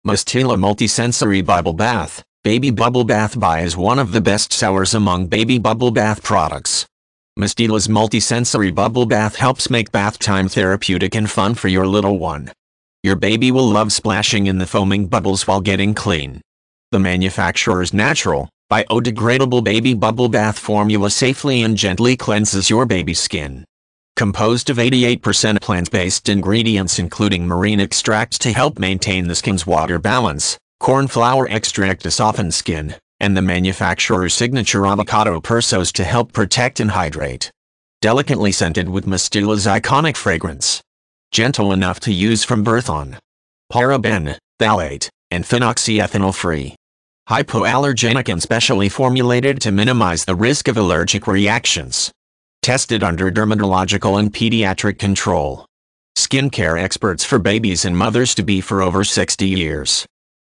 Mustela Multisensory Bubble Bath. Baby Bubble Bath by is one of the best sellers among baby bubble bath products. Mustela's multisensory bubble bath helps make bath time therapeutic and fun for your little one. Your baby will love splashing in the foaming bubbles while getting clean. The manufacturer's natural, biodegradable baby bubble bath formula safely and gently cleanses your baby's skin. Composed of 88% plant-based ingredients including marine extracts to help maintain the skin's water balance, corn flour extract to soften skin, and the manufacturer's signature avocado persos to help protect and hydrate. Delicately scented with Mustela's iconic fragrance. Gentle enough to use from birth on. Paraben, phthalate, and phenoxyethanol-free. Hypoallergenic and specially formulated to minimize the risk of allergic reactions. Tested under dermatological and pediatric control. Skincare experts for babies and mothers-to-be for over 60 years.